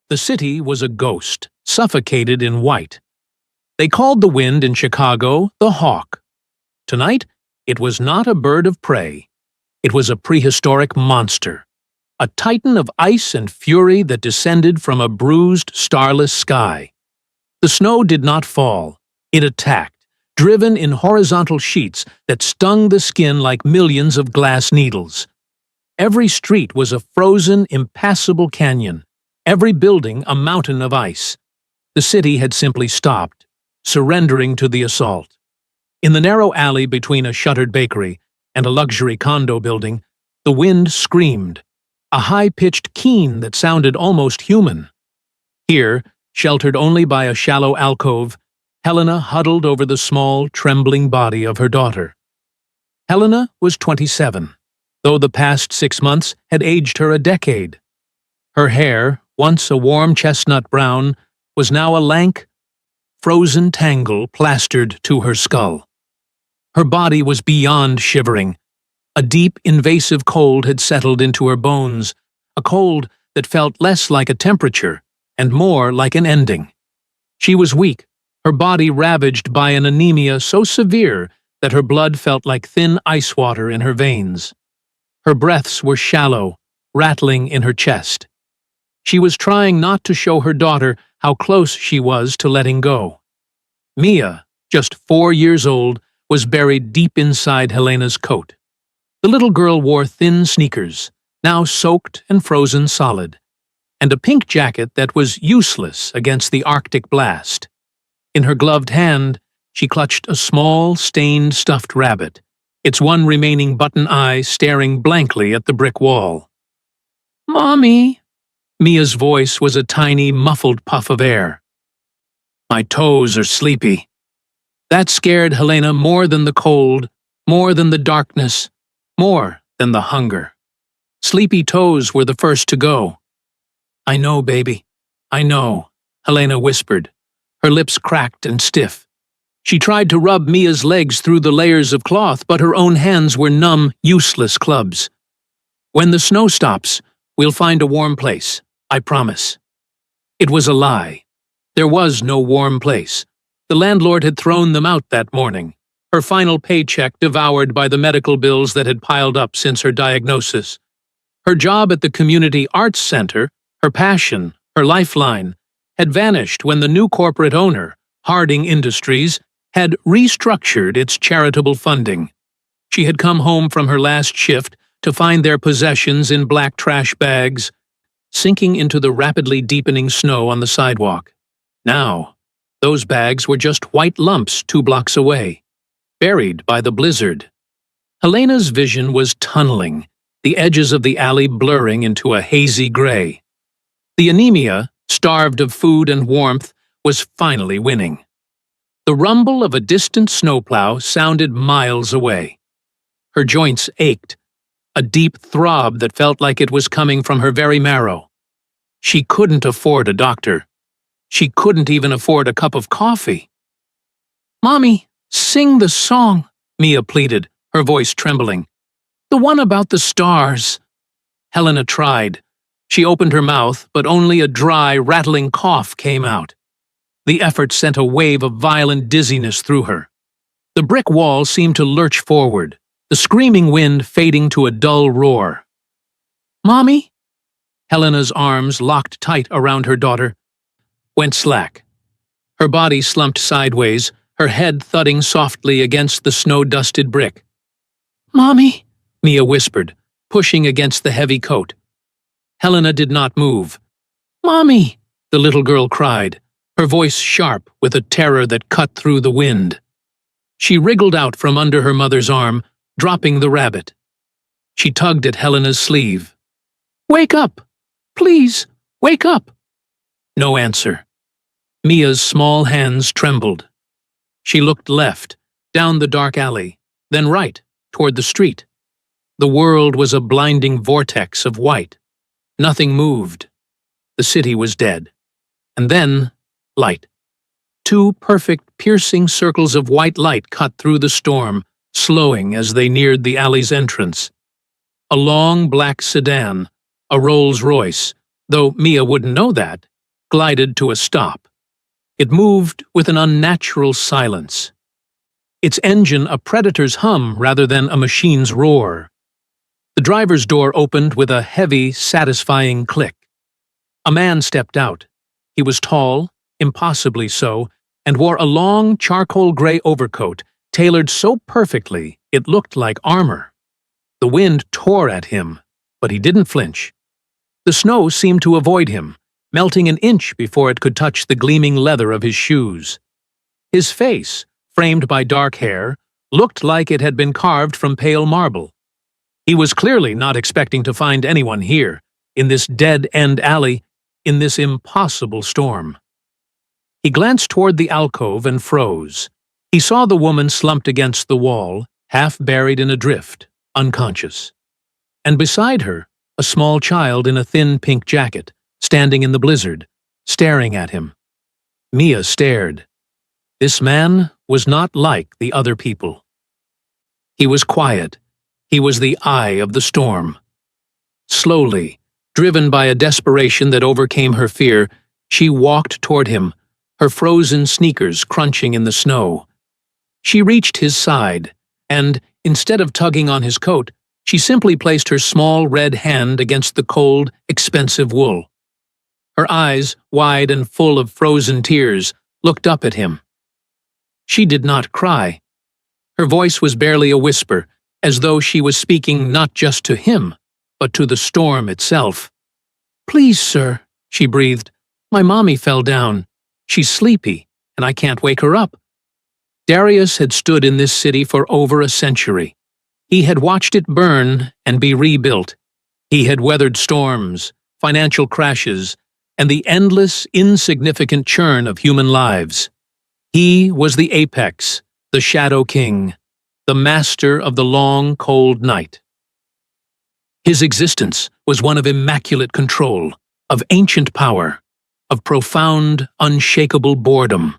The city was a ghost, suffocated in white. They called the wind in Chicago the Hawk. Tonight, it was not a bird of prey. It was a prehistoric monster, a titan of ice and fury that descended from a bruised, starless sky. The snow did not fall. It attacked, driven in horizontal sheets that stung the skin like millions of glass needles. Every street was a frozen, impassable canyon, every building a mountain of ice. The city had simply stopped, surrendering to the assault. In the narrow alley between a shuttered bakery and a luxury condo building, the wind screamed, a high-pitched keen that sounded almost human. Here, sheltered only by a shallow alcove, Helena huddled over the small, trembling body of her daughter. Helena was 27, though the past 6 months had aged her a decade. Her hair, once a warm chestnut brown, was now a lank, frozen tangle plastered to her skull. Her body was beyond shivering. A deep, invasive cold had settled into her bones, a cold that felt less like a temperature and more like an ending. She was weak, her body ravaged by an anemia so severe that her blood felt like thin ice water in her veins. Her breaths were shallow, rattling in her chest. She was trying not to show her daughter how close she was to letting go. Mia, just 4 years old, was buried deep inside Helena's coat. The little girl wore thin sneakers, now soaked and frozen solid, and a pink jacket that was useless against the Arctic blast. In her gloved hand, she clutched a small, stained stuffed rabbit, its one remaining button eye staring blankly at the brick wall. "Mommy!" Mia's voice was a tiny, muffled puff of air. "My toes are sleepy." That scared Helena more than the cold, more than the darkness, more than the hunger. Sleepy toes were the first to go. "I know, baby. I know," Helena whispered, her lips cracked and stiff. She tried to rub Mia's legs through the layers of cloth, but her own hands were numb, useless clubs. "When the snow stops, we'll find a warm place, I promise." It was a lie. There was no warm place. The landlord had thrown them out that morning, her final paycheck devoured by the medical bills that had piled up since her diagnosis. Her job at the community arts center, her passion, her lifeline, had vanished when the new corporate owner, Harding Industries, had restructured its charitable funding. She had come home from her last shift to find their possessions in black trash bags, sinking into the rapidly deepening snow on the sidewalk. Now, those bags were just white lumps 2 blocks away, buried by the blizzard. Helena's vision was tunneling, the edges of the alley blurring into a hazy gray. The anemia, starved of food and warmth, was finally winning. The rumble of a distant snowplow sounded miles away. Her joints ached, a deep throb that felt like it was coming from her very marrow. She couldn't afford a doctor. She couldn't even afford a cup of coffee. "Mommy, sing the song," Mia pleaded, her voice trembling. "The one about the stars." Helena tried. She opened her mouth, but only a dry, rattling cough came out. The effort sent a wave of violent dizziness through her. The brick wall seemed to lurch forward, the screaming wind fading to a dull roar. "Mommy?" Helena's arms, locked tight around her daughter, went slack. Her body slumped sideways, her head thudding softly against the snow-dusted brick. "Mommy," Mia whispered, pushing against the heavy coat. Helena did not move. "Mommy," the little girl cried, her voice sharp with a terror that cut through the wind. She wriggled out from under her mother's arm, dropping the rabbit. She tugged at Helena's sleeve. "Wake up! Please, wake up!" No answer. Mia's small hands trembled. She looked left, down the dark alley, then right, toward the street. The world was a blinding vortex of white. Nothing moved. The city was dead. And then, light. 2 perfect, piercing circles of white light cut through the storm, slowing as they neared the alley's entrance. A long black sedan, a Rolls-Royce, though Mia wouldn't know that, glided to a stop. It moved with an unnatural silence. Its engine a predator's hum rather than a machine's roar. The driver's door opened with a heavy, satisfying click. A man stepped out. He was tall, impossibly so, and wore a long, charcoal-gray overcoat, tailored so perfectly it looked like armor. The wind tore at him, but he didn't flinch. The snow seemed to avoid him, melting an inch before it could touch the gleaming leather of his shoes. His face, framed by dark hair, looked like it had been carved from pale marble. He was clearly not expecting to find anyone here, in this dead-end alley, in this impossible storm. He glanced toward the alcove and froze. He saw the woman slumped against the wall, half buried in a drift, unconscious. And beside her, a small child in a thin pink jacket, standing in the blizzard, staring at him. Mia stared. This man was not like the other people. He was quiet. He was the eye of the storm. Slowly, driven by a desperation that overcame her fear, she walked toward him, her frozen sneakers crunching in the snow. She reached his side, and, instead of tugging on his coat, she simply placed her small red hand against the cold, expensive wool. Her eyes, wide and full of frozen tears, looked up at him. She did not cry. Her voice was barely a whisper, as though she was speaking not just to him, but to the storm itself. "Please, sir," she breathed. "My mommy fell down. She's sleepy, and I can't wake her up." Darius had stood in this city for over a century. He had watched it burn and be rebuilt. He had weathered storms, financial crashes, and the endless, insignificant churn of human lives. He was the apex, the Shadow King, the master of the long, cold night. His existence was one of immaculate control, of ancient power, of profound, unshakable boredom.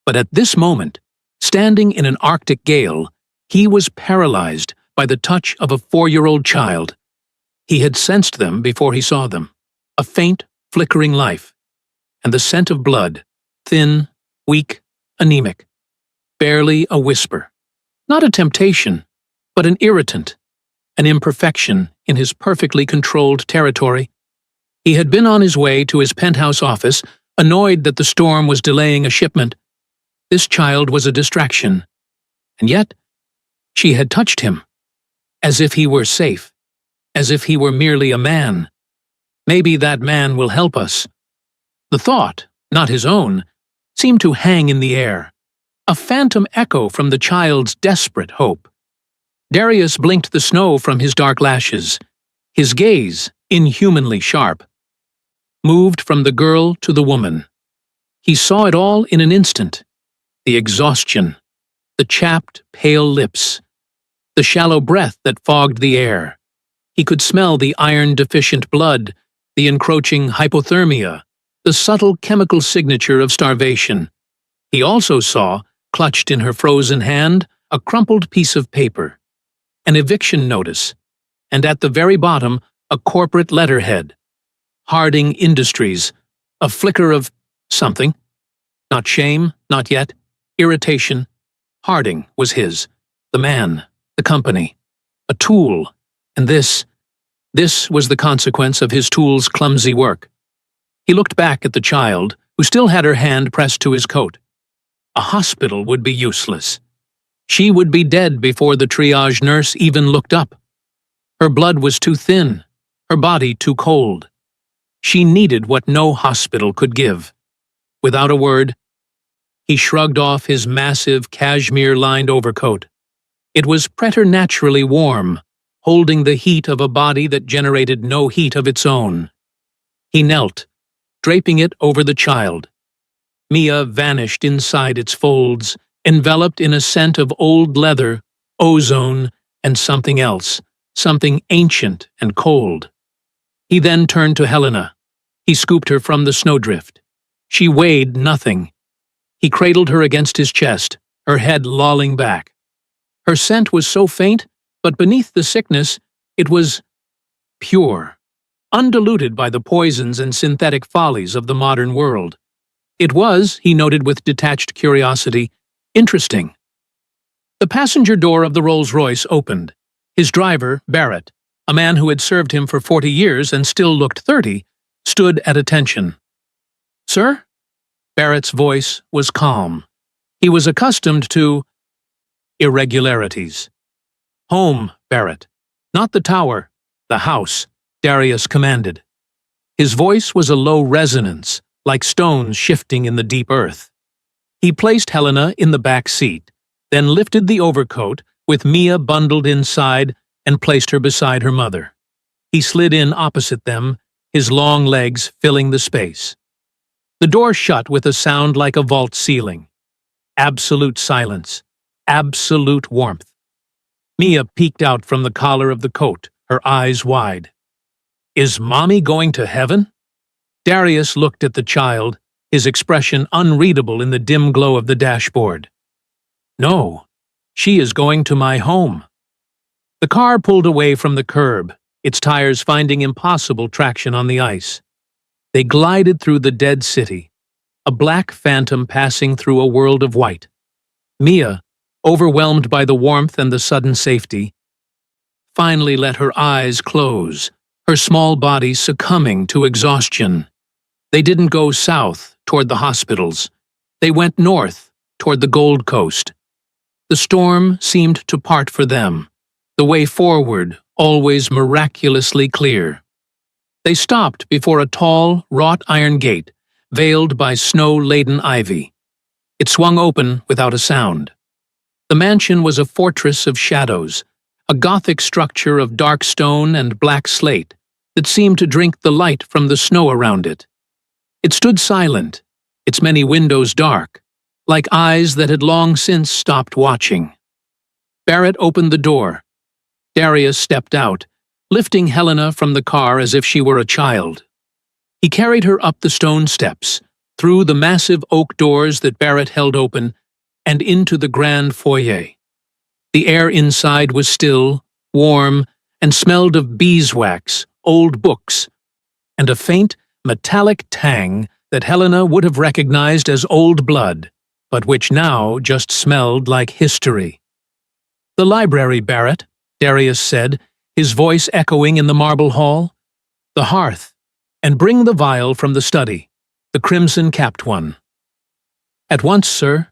But at this moment, standing in an Arctic gale, he was paralyzed by the touch of a 4-year-old child. He had sensed them before he saw them, a faint, flickering life, and the scent of blood, thin, weak, anemic, barely a whisper. Not a temptation, but an irritant, an imperfection in his perfectly controlled territory. He had been on his way to his penthouse office, annoyed that the storm was delaying a shipment. This child was a distraction. And yet, she had touched him, as if he were safe, as if he were merely a man. Maybe that man will help us. The thought, not his own, seemed to hang in the air, a phantom echo from the child's desperate hope. Darius blinked the snow from his dark lashes. His gaze, inhumanly sharp, moved from the girl to the woman. He saw it all in an instant. The exhaustion, the chapped, pale lips, the shallow breath that fogged the air. He could smell the iron-deficient blood, the encroaching hypothermia, the subtle chemical signature of starvation. He also saw, clutched in her frozen hand, a crumpled piece of paper, an eviction notice, and at the very bottom, a corporate letterhead. Harding Industries, a flicker of something. Not shame, not yet. Irritation. Harding was his, the man, the company, a tool, and this was the consequence of his tool's clumsy work. He looked back at the child, who still had her hand pressed to his coat. A hospital would be useless. She would be dead before the triage nurse even looked up. Her blood was too thin, her body too cold. She needed what no hospital could give. Without a word, he shrugged off his massive cashmere-lined overcoat. It was preternaturally warm, holding the heat of a body that generated no heat of its own. He knelt, draping it over the child. Mia vanished inside its folds, enveloped in a scent of old leather, ozone, and something else, something ancient and cold. He then turned to Helena. He scooped her from the snowdrift. She weighed nothing. He cradled her against his chest, her head lolling back. Her scent was so faint, but beneath the sickness, it was pure. undiluted by the poisons and synthetic follies of the modern world. It was, he noted with detached curiosity, interesting. The passenger door of the Rolls-Royce opened. His driver, Barrett, a man who had served him for 40 years and still looked 30, stood at attention. "Sir?" Barrett's voice was calm. He was accustomed to irregularities. "Home, Barrett. Not the tower, the house," Darius commanded. His voice was a low resonance, like stones shifting in the deep earth. He placed Helena in the back seat, then lifted the overcoat, with Mia bundled inside, and placed her beside her mother. He slid in opposite them, his long legs filling the space. The door shut with a sound like a vault ceiling. Absolute silence. Absolute warmth. Mia peeked out from the collar of the coat, her eyes wide. "Is Mommy going to heaven?" Darius looked at the child, his expression unreadable in the dim glow of the dashboard. "No, she is going to my home." The car pulled away from the curb, its tires finding impossible traction on the ice. They glided through the dead city, a black phantom passing through a world of white. Mia, overwhelmed by the warmth and the sudden safety, finally let her eyes close, her small body succumbing to exhaustion. They didn't go south, toward the hospitals. They went north, toward the Gold Coast. The storm seemed to part for them, the way forward always miraculously clear. They stopped before a tall, wrought iron gate, veiled by snow-laden ivy. It swung open without a sound. The mansion was a fortress of shadows, a Gothic structure of dark stone and black slate that seemed to drink the light from the snow around it. It stood silent, its many windows dark, like eyes that had long since stopped watching. Barrett opened the door. Darius stepped out, lifting Helena from the car as if she were a child. He carried her up the stone steps, through the massive oak doors that Barrett held open, and into the grand foyer. The air inside was still, warm, and smelled of beeswax, old books, and a faint, metallic tang that Helena would have recognized as old blood, but which now just smelled like history. "The library, Barrett," Darius said, his voice echoing in the marble hall. "The hearth, and bring the vial from the study, the crimson-capped one." "At once, sir."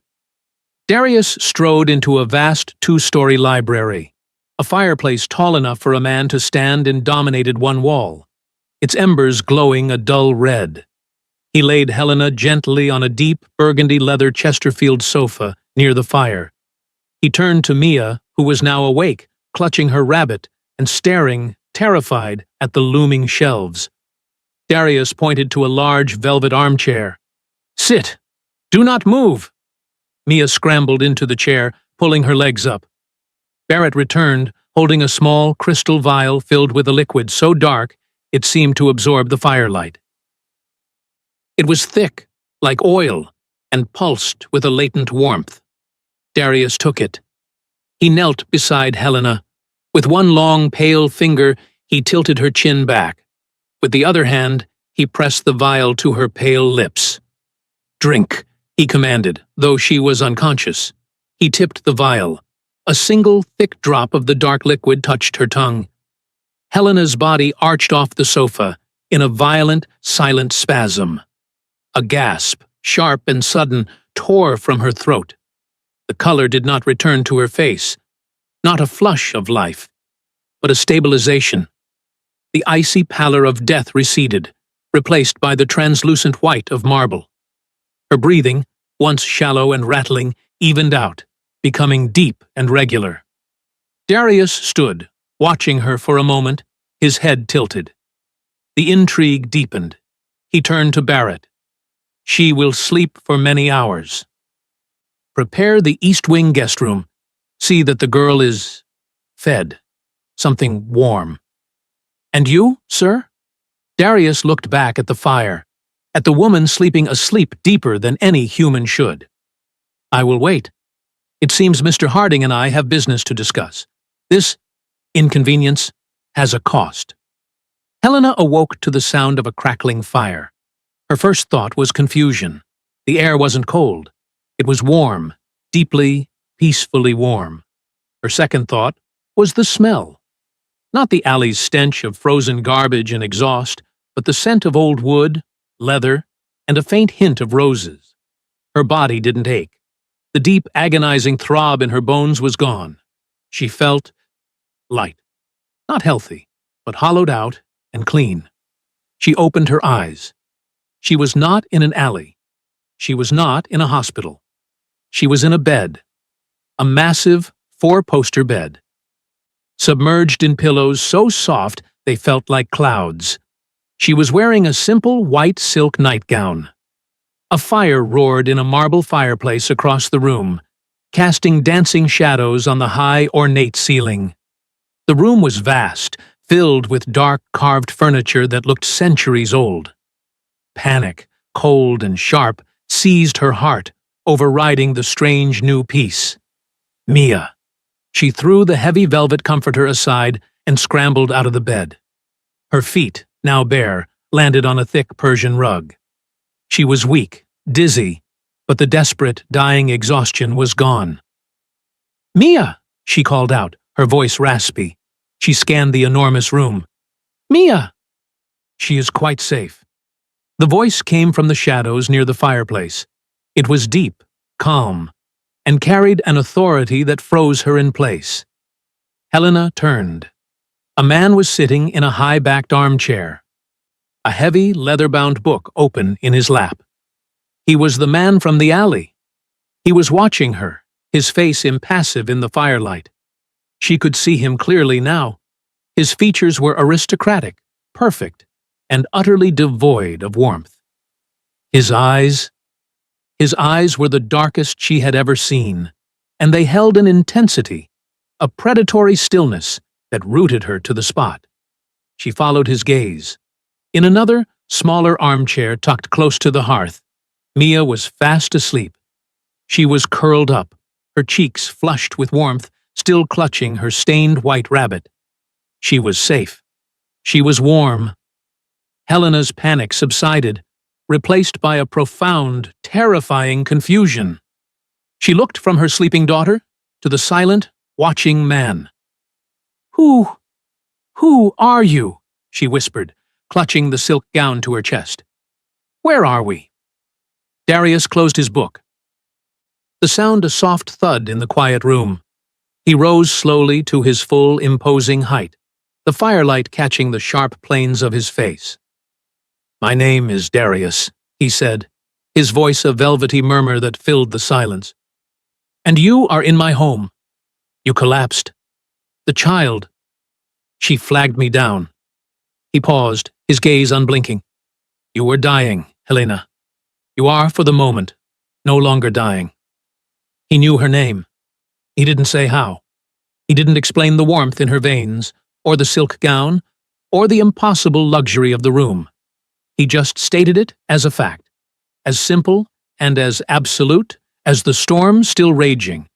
Darius strode into a vast two-story library. A fireplace tall enough for a man to stand in dominated one wall, its embers glowing a dull red. He laid Helena gently on a deep burgundy leather Chesterfield sofa near the fire. He turned to Mia, who was now awake, clutching her rabbit and staring, terrified, at the looming shelves. Darius pointed to a large velvet armchair. "Sit! Do not move!" Mia scrambled into the chair, pulling her legs up. Barrett returned, holding a small crystal vial filled with a liquid so dark it seemed to absorb the firelight. It was thick, like oil, and pulsed with a latent warmth. Darius took it. He knelt beside Helena. With one long, pale finger, he tilted her chin back. With the other hand, he pressed the vial to her pale lips. "Drink," he commanded, though she was unconscious. He tipped the vial. A single, thick drop of the dark liquid touched her tongue. Helena's body arched off the sofa, in a violent, silent spasm. A gasp, sharp and sudden, tore from her throat. The color did not return to her face. Not a flush of life, but a stabilization. The icy pallor of death receded, replaced by the translucent white of marble. Her breathing, once shallow and rattling, evened out, becoming deep and regular. Darius stood, watching her for a moment, his head tilted. The intrigue deepened. He turned to Barrett. "She will sleep for many hours. Prepare the East Wing guest room. See that the girl is fed. Something warm. And you, sir?" Darius looked back at the fire, at the woman sleeping a sleep deeper than any human should. "I will wait. It seems Mr. Harding and I have business to discuss. This inconvenience has a cost." Helena awoke to the sound of a crackling fire. Her first thought was confusion. The air wasn't cold. It was warm, deeply, peacefully warm. Her second thought was the smell. Not the alley's stench of frozen garbage and exhaust, but the scent of old wood, leather, and a faint hint of roses. Her body didn't ache. The deep, agonizing throb in her bones was gone. She felt light. Not healthy, but hollowed out and clean. She opened her eyes. She was not in an alley. She was not in a hospital. She was in a bed. A massive, four-poster bed. Submerged in pillows so soft they felt like clouds. She was wearing a simple white silk nightgown. A fire roared in a marble fireplace across the room, casting dancing shadows on the high, ornate ceiling. The room was vast, filled with dark, carved furniture that looked centuries old. Panic, cold and sharp, seized her heart, overriding the strange new peace. Mia. She threw the heavy velvet comforter aside and scrambled out of the bed. Her feet, now bare, landed on a thick Persian rug. She was weak, dizzy, but the desperate, dying exhaustion was gone. "Mia!" she called out, her voice raspy. She scanned the enormous room. "Mia!" "She is quite safe." The voice came from the shadows near the fireplace. It was deep, calm, and carried an authority that froze her in place. Helena turned. A man was sitting in a high-backed armchair, a heavy, leather-bound book open in his lap. He was the man from the alley. He was watching her, his face impassive in the firelight. She could see him clearly now. His features were aristocratic, perfect, and utterly devoid of warmth. His eyes were the darkest she had ever seen, and they held an intensity, a predatory stillness that rooted her to the spot. She followed his gaze. In another, smaller armchair tucked close to the hearth, Mia was fast asleep. She was curled up, her cheeks flushed with warmth, still clutching her stained white rabbit. She was safe. She was warm. Helena's panic subsided, replaced by a profound, terrifying confusion. She looked from her sleeping daughter to the silent, watching man. Who are you?" she whispered, clutching the silk gown to her chest. "Where are we?" Darius closed his book. The sound a soft thud in the quiet room. He rose slowly to his full, imposing height, the firelight catching the sharp planes of his face. "My name is Darius," he said, his voice a velvety murmur that filled the silence. "And you are in my home. You collapsed. The child. She flagged me down." He paused, his gaze unblinking. "You were dying, Helena. You are, for the moment, no longer dying." He knew her name. He didn't say how. He didn't explain the warmth in her veins, or the silk gown, or the impossible luxury of the room. He just stated it as a fact, as simple and as absolute as the storm still raging,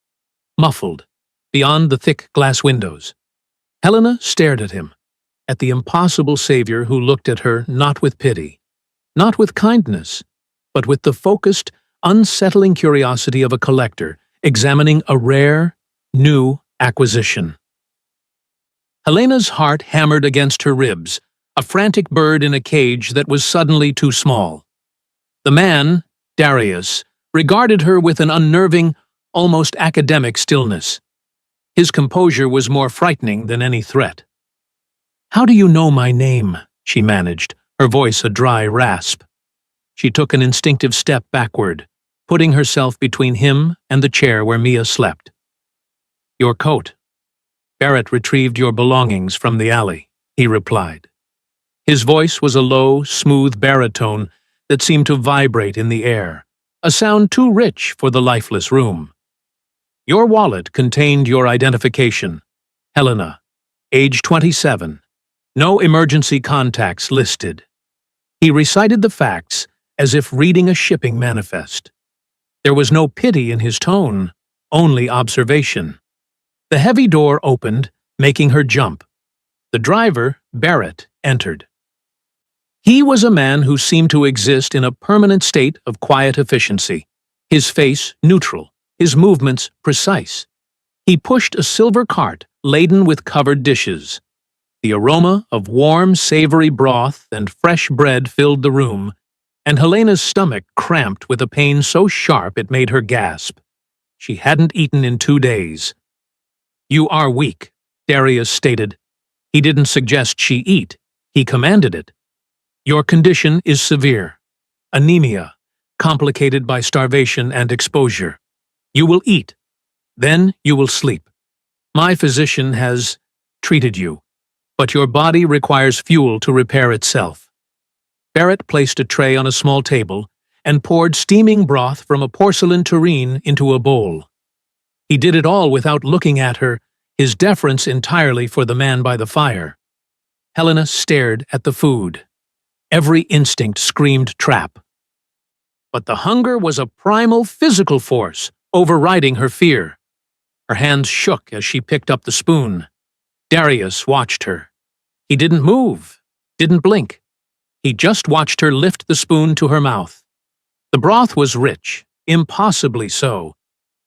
muffled, beyond the thick glass windows. Helena stared at him, at the impossible savior who looked at her not with pity, not with kindness, but with the focused, unsettling curiosity of a collector examining a rare, new acquisition. Helena's heart hammered against her ribs, a frantic bird in a cage that was suddenly too small. The man, Darius, regarded her with an unnerving, almost academic stillness. His composure was more frightening than any threat. "How do you know my name?" she managed, her voice a dry rasp. She took an instinctive step backward, putting herself between him and the chair where Mia slept. "Your coat. Barrett retrieved your belongings from the alley," he replied. His voice was a low, smooth baritone that seemed to vibrate in the air, a sound too rich for the lifeless room. "Your wallet contained your identification. Helena, age 27. No emergency contacts listed." He recited the facts as if reading a shipping manifest. There was no pity in his tone, only observation. The heavy door opened, making her jump. The driver, Barrett, entered. He was a man who seemed to exist in a permanent state of quiet efficiency, his face neutral, his movements precise. He pushed a silver cart laden with covered dishes. The aroma of warm, savory broth and fresh bread filled the room, and Helena's stomach cramped with a pain so sharp it made her gasp. She hadn't eaten in 2 days. "You are weak," Darius stated. He didn't suggest she eat. He commanded it. "Your condition is severe. Anemia, complicated by starvation and exposure. You will eat. Then you will sleep. My physician has treated you, but your body requires fuel to repair itself." Barrett placed a tray on a small table and poured steaming broth from a porcelain tureen into a bowl. He did it all without looking at her, his deference entirely for the man by the fire. Helena stared at the food. Every instinct screamed trap. But the hunger was a primal physical force, overriding her fear. Her hands shook as she picked up the spoon. Darius watched her. He didn't move, didn't blink. He just watched her lift the spoon to her mouth. The broth was rich, impossibly so,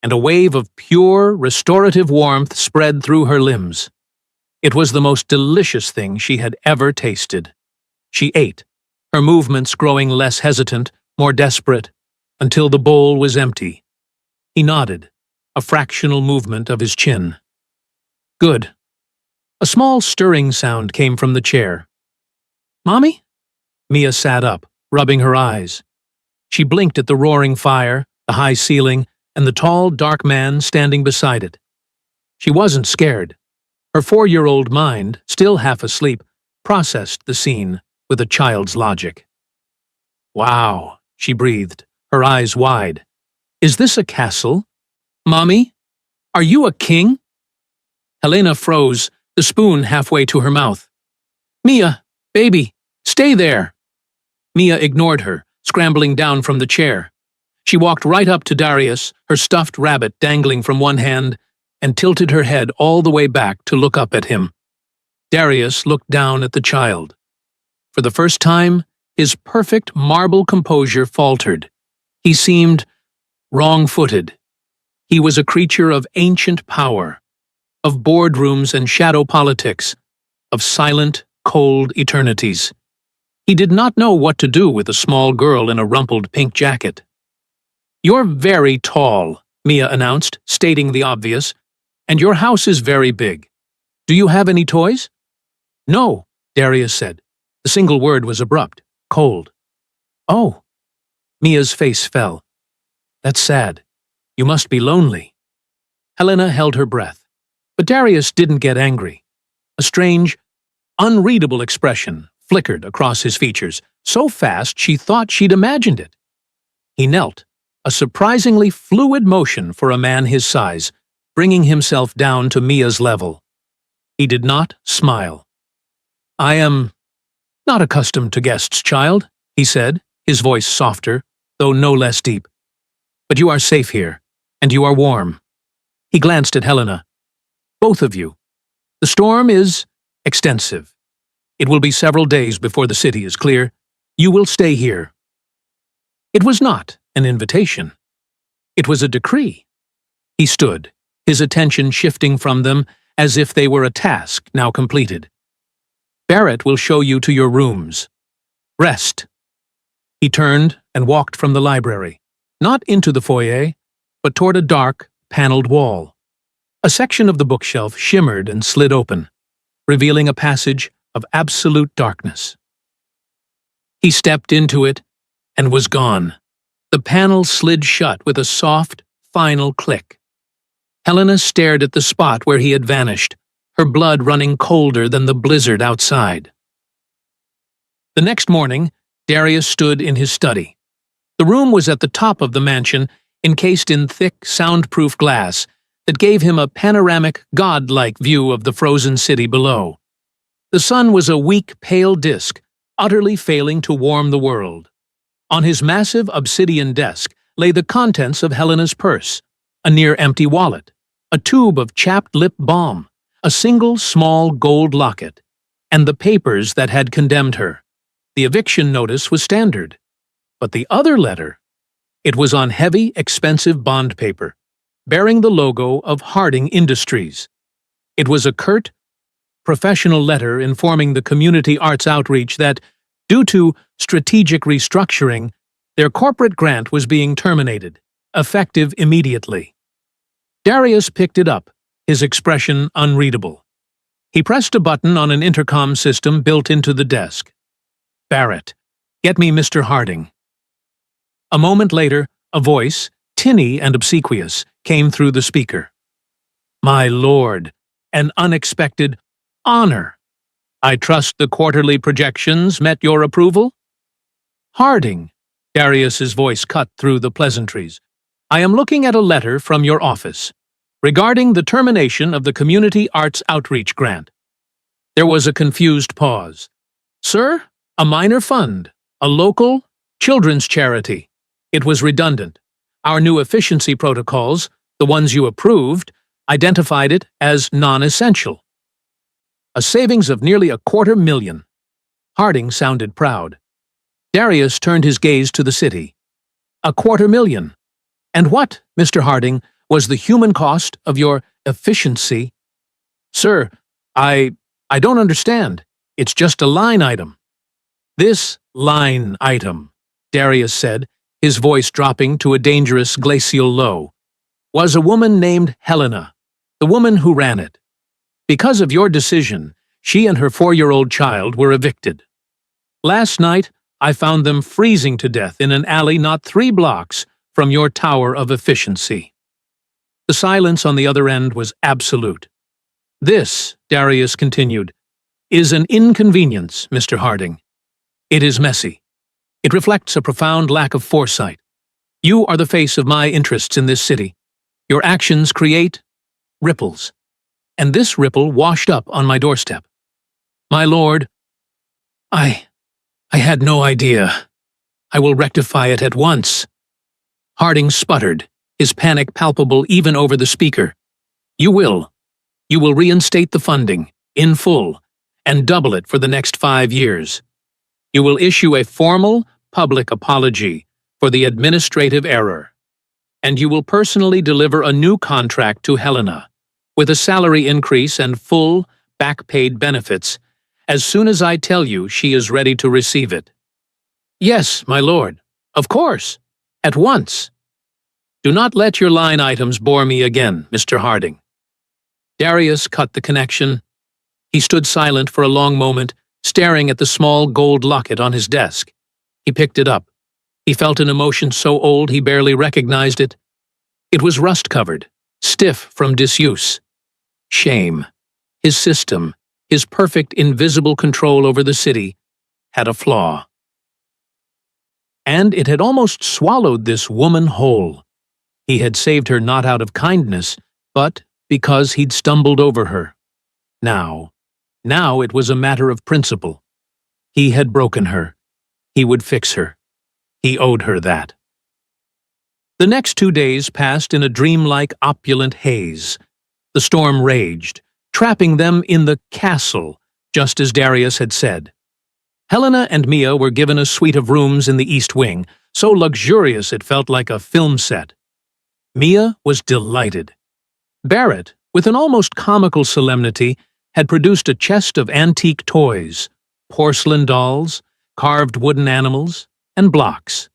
and a wave of pure, restorative warmth spread through her limbs. It was the most delicious thing she had ever tasted. She ate, her movements growing less hesitant, more desperate, until the bowl was empty. He nodded, a fractional movement of his chin. "Good." A small stirring sound came from the chair. "Mommy?" Mia sat up, rubbing her eyes. She blinked at the roaring fire, the high ceiling, and the tall, dark man standing beside it. She wasn't scared. Her 4-year-old mind, still half asleep, processed the scene with a child's logic. "Wow," she breathed, her eyes wide. "Is this a castle? Mommy? Are you a king?" Helena froze, the spoon halfway to her mouth. "Mia, baby, stay there." Mia ignored her, scrambling down from the chair. She walked right up to Darius, her stuffed rabbit dangling from one hand, and tilted her head all the way back to look up at him. Darius looked down at the child. For the first time, his perfect marble composure faltered. He seemed wrong-footed. He was a creature of ancient power, of boardrooms and shadow politics, of silent, cold eternities. He did not know what to do with a small girl in a rumpled pink jacket. "You're very tall," Mia announced, stating the obvious, "and your house is very big. Do you have any toys?" "No," Darius said. The single word was abrupt, cold. "Oh." Mia's face fell. "That's sad. You must be lonely." Helena held her breath. But Darius didn't get angry. A strange, unreadable expression flickered across his features, so fast she thought she'd imagined it. He knelt, a surprisingly fluid motion for a man his size, bringing himself down to Mia's level. He did not smile. "I am not accustomed to guests, child," he said, his voice softer, though no less deep. "But you are safe here, and you are warm." He glanced at Helena. "Both of you. The storm is extensive. It will be several days before the city is clear. You will stay here." It was not an invitation. It was a decree. He stood, his attention shifting from them as if they were a task now completed. "Barrett will show you to your rooms. Rest." He turned and walked from the library, not into the foyer, but toward a dark, paneled wall. A section of the bookshelf shimmered and slid open, revealing a passage of absolute darkness. He stepped into it and was gone. The panel slid shut with a soft, final click. Helena stared at the spot where he had vanished, her blood running colder than the blizzard outside. The next morning, Darius stood in his study. The room was at the top of the mansion, encased in thick, soundproof glass that gave him a panoramic, god-like view of the frozen city below. The sun was a weak, pale disk, utterly failing to warm the world. On his massive obsidian desk lay the contents of Helena's purse, a near-empty wallet, a tube of chapped lip balm, a single small gold locket, and the papers that had condemned her. The eviction notice was standard. But the other letter, it was on heavy, expensive bond paper, bearing the logo of Harding Industries. It was a curt, professional letter informing the Community Arts Outreach that, due to strategic restructuring, their corporate grant was being terminated, effective immediately. Darius picked it up, his expression unreadable. He pressed a button on an intercom system built into the desk. "Barrett, get me Mr. Harding." A moment later, a voice, tinny and obsequious, came through the speaker. "My lord, an unexpected honor. I trust the quarterly projections met your approval?" "Harding," Darius's voice cut through the pleasantries, "I am looking at a letter from your office regarding the termination of the Community Arts Outreach Grant." There was a confused pause. "Sir, a minor fund, a local children's charity." It was redundant. Our new efficiency protocols, the ones you approved, identified it as non-essential. A savings of nearly $250,000. Harding sounded proud. Darius turned his gaze to the city. $250,000. And what, Mr. Harding, was the human cost of your efficiency? "Sir, I don't understand. It's just a line item." "This line item," Darius said, his voice dropping to a dangerous glacial low, "was a woman named Helena, the woman who ran it. Because of your decision, she and her 4-year-old child were evicted. Last night, I found them freezing to death in an alley not 3 blocks from your tower of efficiency." The silence on the other end was absolute. "This," Darius continued, "is an inconvenience, Mr. Harding. It is messy. It reflects a profound lack of foresight. You are the face of my interests in this city. Your actions create ripples. And this ripple washed up on my doorstep. My lord, I had no idea. I will rectify it at once." Harding sputtered, his panic palpable even over the speaker. You will reinstate the funding, in full, and double it for the next 5 years. You will issue a formal, public apology for the administrative error. And you will personally deliver a new contract to Helena, with a salary increase and full, back-paid benefits, as soon as I tell you she is ready to receive it." "Yes, my lord. Of course. At once." "Do not let your line items bore me again, Mr. Harding." Darius cut the connection. He stood silent for a long moment, staring at the small gold locket on his desk. He picked it up. He felt an emotion so old he barely recognized it. It was rust-covered, stiff from disuse. Shame. His system, his perfect invisible control over the city, had a flaw. And it had almost swallowed this woman whole. He had saved her not out of kindness, but because he'd stumbled over her. Now it was a matter of principle. He had broken her. He would fix her. He owed her that. The next 2 days passed in a dreamlike, opulent haze. The storm raged, trapping them in the castle, just as Darius had said. Helena and Mia were given a suite of rooms in the East Wing, so luxurious it felt like a film set. Mia was delighted. Barrett, with an almost comical solemnity, had produced a chest of antique toys, porcelain dolls, carved wooden animals, and blocks.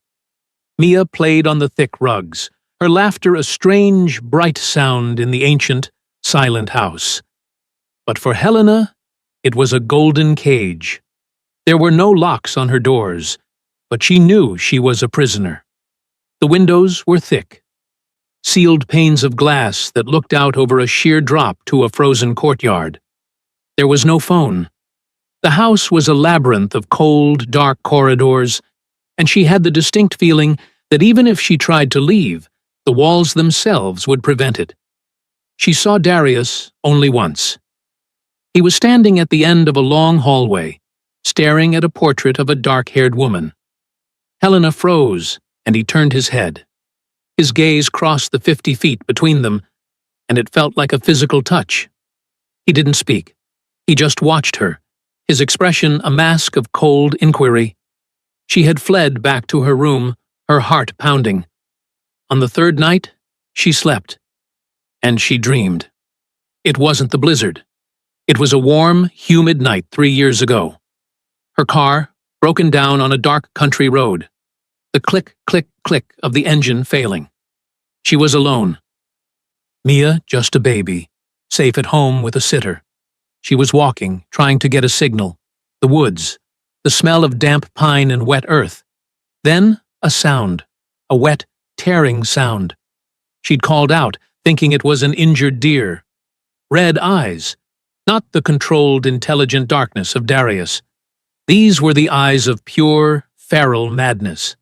Mia played on the thick rugs, her laughter a strange, bright sound in the ancient, silent house. But for Helena, it was a golden cage. There were no locks on her doors, but she knew she was a prisoner. The windows were thick, sealed panes of glass that looked out over a sheer drop to a frozen courtyard. There was no phone. The house was a labyrinth of cold, dark corridors, and she had the distinct feeling that even if she tried to leave, the walls themselves would prevent it. She saw Darius only once. He was standing at the end of a long hallway, staring at a portrait of a dark-haired woman. Helena froze, and he turned his head. His gaze crossed the 50 feet between them, and it felt like a physical touch. He didn't speak. He just watched her, his expression a mask of cold inquiry. She had fled back to her room, her heart pounding. On the third night, she slept. And she dreamed. It wasn't the blizzard. It was a warm, humid night 3 years ago. Her car, broken down on a dark country road. The click, click, click of the engine failing. She was alone. Mia, just a baby, safe at home with a sitter. She was walking, trying to get a signal. The woods, the smell of damp pine and wet earth. Then a sound, a wet, tearing sound. She'd called out, thinking it was an injured deer. Red eyes, not the controlled, intelligent darkness of Darius. These were the eyes of pure, feral madness.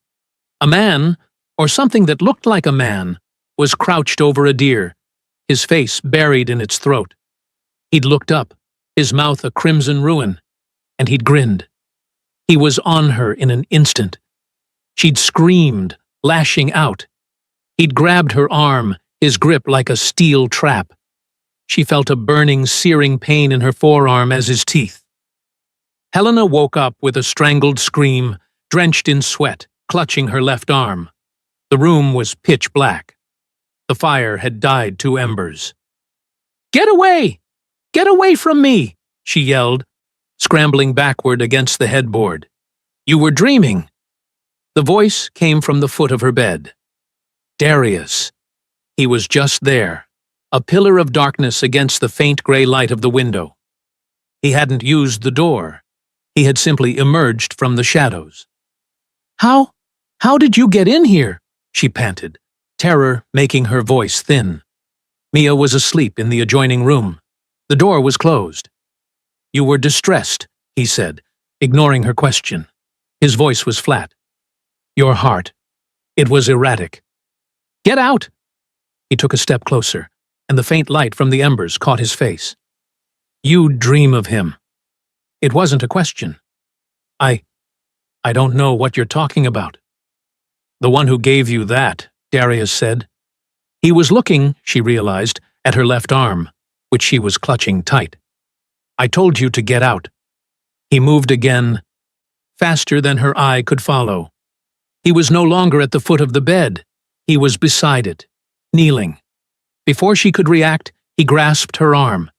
A man, or something that looked like a man, was crouched over a deer, his face buried in its throat. He'd looked up, his mouth a crimson ruin, and he'd grinned. He was on her in an instant. She'd screamed, lashing out. He'd grabbed her arm, his grip like a steel trap. She felt a burning, searing pain in her forearm as his teeth. Helena woke up with a strangled scream, drenched in sweat, clutching her left arm. The room was pitch black. The fire had died to embers. "Get away! Get away from me!" she yelled, scrambling backward against the headboard. "You were dreaming." The voice came from the foot of her bed. Darius. He was just there, a pillar of darkness against the faint gray light of the window. He hadn't used the door. He had simply emerged from the shadows. How did you get in here?" she panted, terror making her voice thin. Mia was asleep in the adjoining room. The door was closed. "You were distressed," he said, ignoring her question. His voice was flat. "Your heart. It was erratic." "Get out!" He took a step closer, and the faint light from the embers caught his face. "You dream of him." It wasn't a question. I don't know what you're talking about." "The one who gave you that," Darius said. He was looking, she realized, at her left arm, which she was clutching tight. "I told you to get out." He moved again, faster than her eye could follow. He was no longer at the foot of the bed. He was beside it, kneeling. Before she could react, he grasped her arm.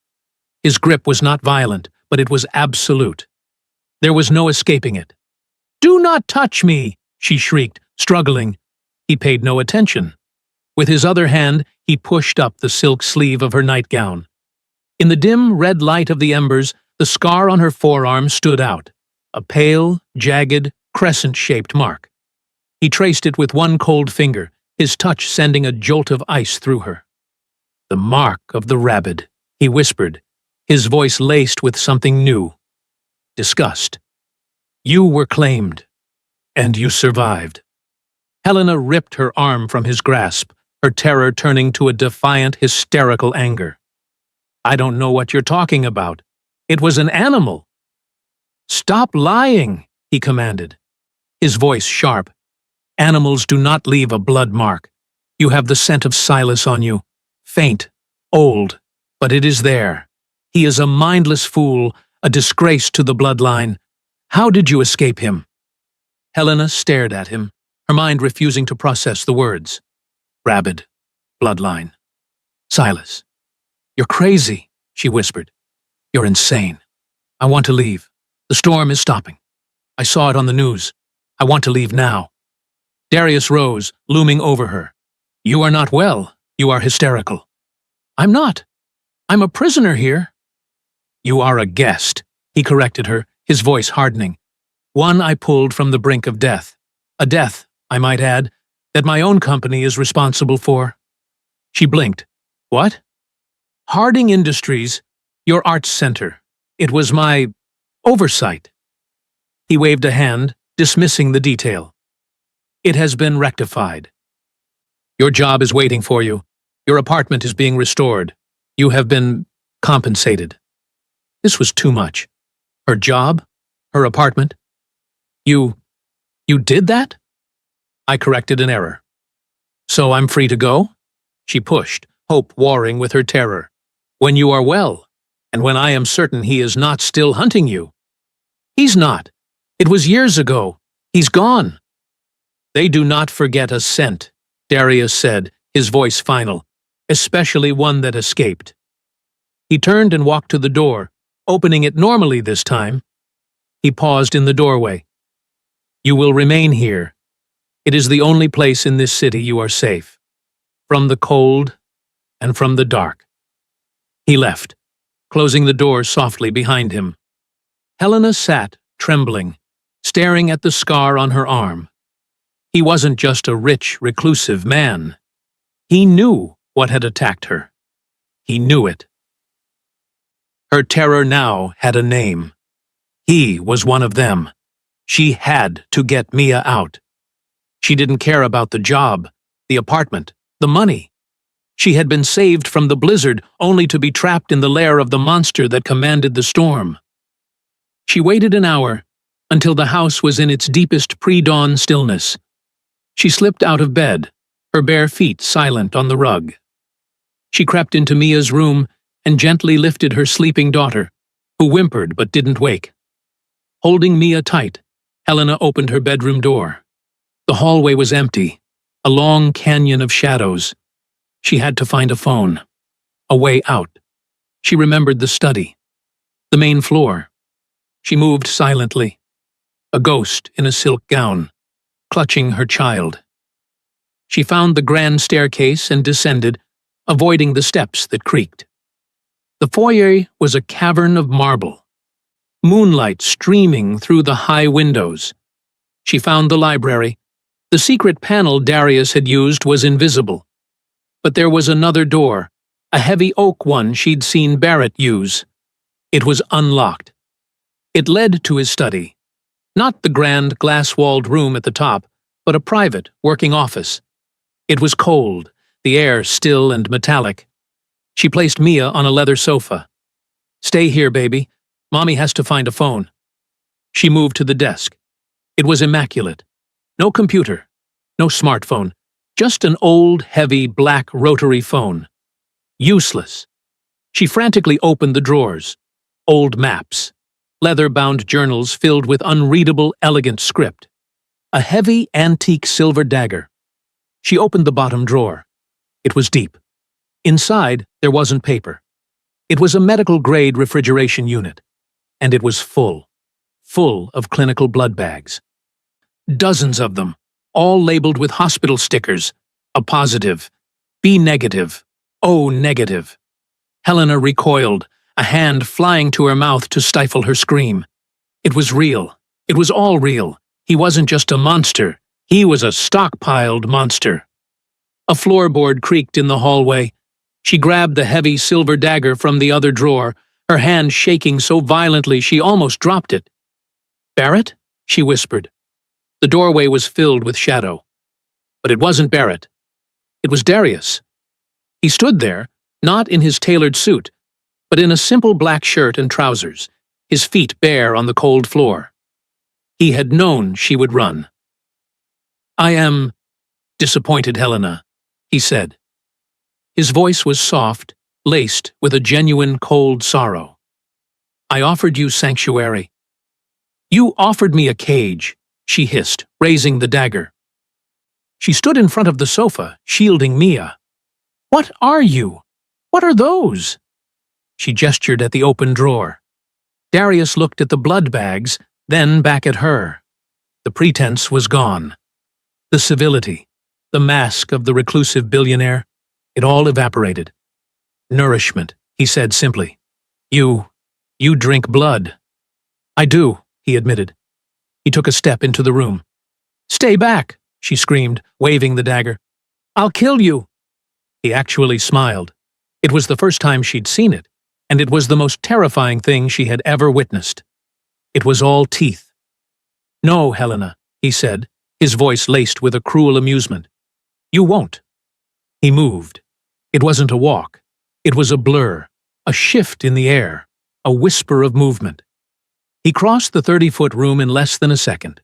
His grip was not violent, but it was absolute. There was no escaping it. "Do not touch me!" she shrieked, struggling. He paid no attention. With his other hand, he pushed up the silk sleeve of her nightgown. In the dim red light of the embers, the scar on her forearm stood out, a pale, jagged, crescent-shaped mark. He traced it with one cold finger, his touch sending a jolt of ice through her. "The mark of the rabid," he whispered, his voice laced with something new. Disgust. "You were claimed, and you survived." Helena ripped her arm from his grasp, her terror turning to a defiant, hysterical anger. "I don't know what you're talking about. It was an animal." "Stop lying," he commanded, his voice sharp. "Animals do not leave a blood mark. You have the scent of Silas on you. Faint, old, but it is there. He is a mindless fool, a disgrace to the bloodline. How did you escape him?" Helena stared at him, her mind refusing to process the words. Rabid, bloodline, Silas. "You're crazy," she whispered. "You're insane. I want to leave. The storm is stopping. I saw it on the news. I want to leave now." Darius rose, looming over her. "You are not well. You are hysterical." "I'm not. I'm a prisoner here." "You are a guest," he corrected her, his voice hardening. "One I pulled from the brink of death. A death, I might add, that my own company is responsible for." She blinked. "What?" "Harding Industries, your arts center. It was my oversight." He waved a hand, dismissing the detail. "It has been rectified. Your job is waiting for you. Your apartment is being restored. You have been compensated." This was too much. Her job? Her apartment? You did that?" "I corrected an error." "So I'm free to go?" She pushed, hope warring with her terror. "When you are well, and when I am certain he is not still hunting you." He's not. It was years ago. He's gone. They do not forget a scent, Darius said, his voice final, especially one that escaped. He turned and walked to the door, opening it normally this time. He paused in the doorway. You will remain here. It is the only place in this city you are safe. From the cold and from the dark. He left, closing the door softly behind him. Helena sat, trembling, staring at the scar on her arm. He wasn't just a rich, reclusive man. He knew what had attacked her. He knew it. Her terror now had a name. He was one of them. She had to get Mia out. She didn't care about the job, the apartment, the money. She had been saved from the blizzard only to be trapped in the lair of the monster that commanded the storm. She waited an hour, until the house was in its deepest pre-dawn stillness. She slipped out of bed, her bare feet silent on the rug. She crept into Mia's room and gently lifted her sleeping daughter, who whimpered but didn't wake. Holding Mia tight, Helena opened her bedroom door. The hallway was empty, a long canyon of shadows. She had to find a phone, a way out. She remembered the study, the main floor. She moved silently, a ghost in a silk gown, clutching her child. She found the grand staircase and descended, avoiding the steps that creaked. The foyer was a cavern of marble, moonlight streaming through the high windows. She found the library. The secret panel Darius had used was invisible. But there was another door, a heavy oak one she'd seen Barrett use. It was unlocked. It led to his study. Not the grand glass-walled room at the top, but a private, working office. It was cold, the air still and metallic. She placed Mia on a leather sofa. "Stay here, baby. Mommy has to find a phone." She moved to the desk. It was immaculate. No computer, no smartphone, just an old, heavy, black rotary phone. Useless. She frantically opened the drawers. Old maps. Leather-bound journals filled with unreadable, elegant script. A heavy, antique silver dagger. She opened the bottom drawer. It was deep. Inside, there wasn't paper. It was a medical-grade refrigeration unit. And it was full of clinical blood bags. Dozens of them, all labeled with hospital stickers. A positive, B negative, O negative. Helena recoiled, a hand flying to her mouth to stifle her scream. It was real. It was all real. He wasn't just a monster. He was a stockpiled monster. A floorboard creaked in the hallway. She grabbed the heavy silver dagger from the other drawer, her hand shaking so violently she almost dropped it. "Barrett?" she whispered. The doorway was filled with shadow. But it wasn't Barrett. It was Darius. He stood there, not in his tailored suit, but in a simple black shirt and trousers, his feet bare on the cold floor. He had known she would run. "I am disappointed, Helena," he said. His voice was soft, laced with a genuine cold sorrow. "I offered you sanctuary." "You offered me a cage," she hissed, raising the dagger. She stood in front of the sofa, shielding Mia. "What are you? What are those?" She gestured at the open drawer. Darius looked at the blood bags, then back at her. The pretense was gone. The civility, the mask of the reclusive billionaire, it all evaporated. "Nourishment," he said simply. You drink blood." "I do," he admitted. He took a step into the room. "Stay back," she screamed, waving the dagger. "I'll kill you." He actually smiled. It was the first time she'd seen it, and it was the most terrifying thing she had ever witnessed. It was all teeth. "No, Helena," he said, his voice laced with a cruel amusement. "You won't." He moved. It wasn't a walk. It was a blur, a shift in the air, a whisper of movement. He crossed the 30-foot room in less than a second.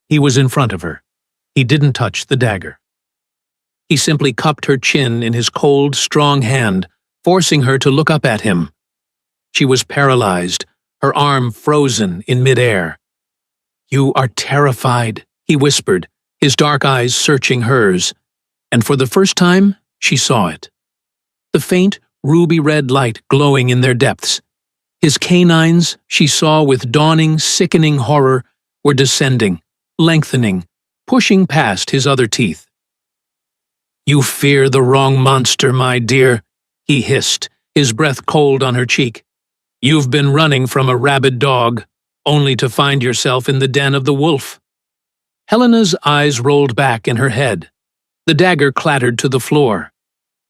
He was in front of her. He didn't touch the dagger. He simply cupped her chin in his cold, strong hand, forcing her to look up at him. She was paralyzed, her arm frozen in midair. "You are terrified," he whispered, his dark eyes searching hers, and for the first time she saw it. The faint, ruby-red light glowing in their depths. His canines, she saw with dawning, sickening horror, were descending, lengthening, pushing past his other teeth. "You fear the wrong monster, my dear," he hissed, his breath cold on her cheek. "You've been running from a rabid dog, only to find yourself in the den of the wolf." Helena's eyes rolled back in her head. The dagger clattered to the floor.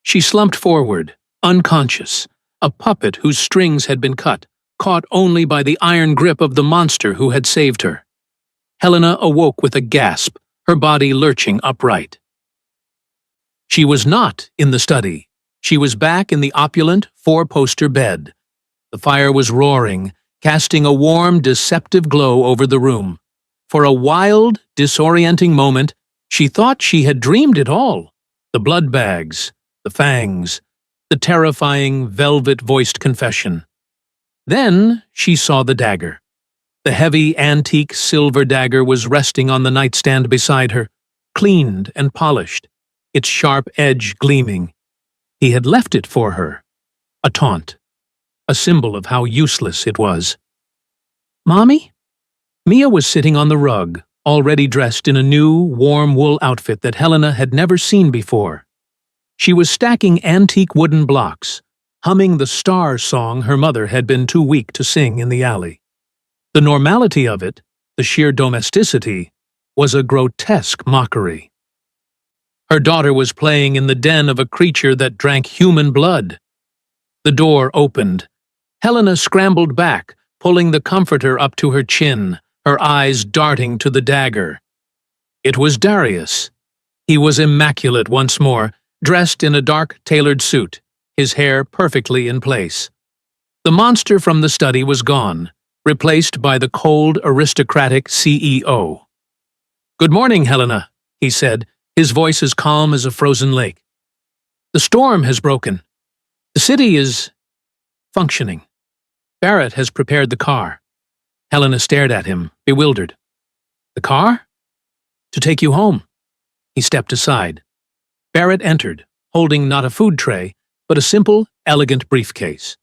She slumped forward, unconscious, a puppet whose strings had been cut, caught only by the iron grip of the monster who had saved her. Helena awoke with a gasp, her body lurching upright. She was not in the study. She was back in the opulent, four-poster bed. The fire was roaring, casting a warm, deceptive glow over the room. For a wild, disorienting moment, she thought she had dreamed it all. The blood bags, the fangs, the terrifying, velvet-voiced confession. Then she saw the dagger. The heavy, antique silver dagger was resting on the nightstand beside her, cleaned and polished, its sharp edge gleaming. He had left it for her. A taunt. A symbol of how useless it was. "Mommy?" Mia was sitting on the rug, already dressed in a new, warm wool outfit that Helena had never seen before. She was stacking antique wooden blocks, humming the star song her mother had been too weak to sing in the alley. The normality of it, the sheer domesticity, was a grotesque mockery. Her daughter was playing in the den of a creature that drank human blood. The door opened. Helena scrambled back, pulling the comforter up to her chin, her eyes darting to the dagger. It was Darius. He was immaculate once more, dressed in a dark, tailored suit, his hair perfectly in place. The monster from the study was gone, replaced by the cold, aristocratic CEO. "Good morning, Helena," he said, his voice as calm as a frozen lake. "The storm has broken. The city is functioning. Barrett has prepared the car." Helena stared at him, bewildered. "The car?" "To take you home." He stepped aside. Barrett entered, holding not a food tray, but a simple, elegant briefcase.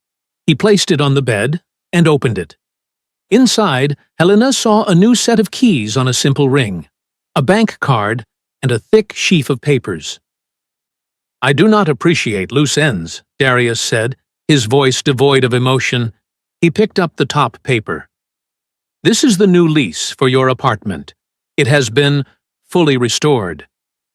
He placed it on the bed and opened it. Inside, Helena saw a new set of keys on a simple ring, a bank card, and a thick sheaf of papers. "I do not appreciate loose ends," Darius said, his voice devoid of emotion. He picked up the top paper. "This is the new lease for your apartment. It has been fully restored.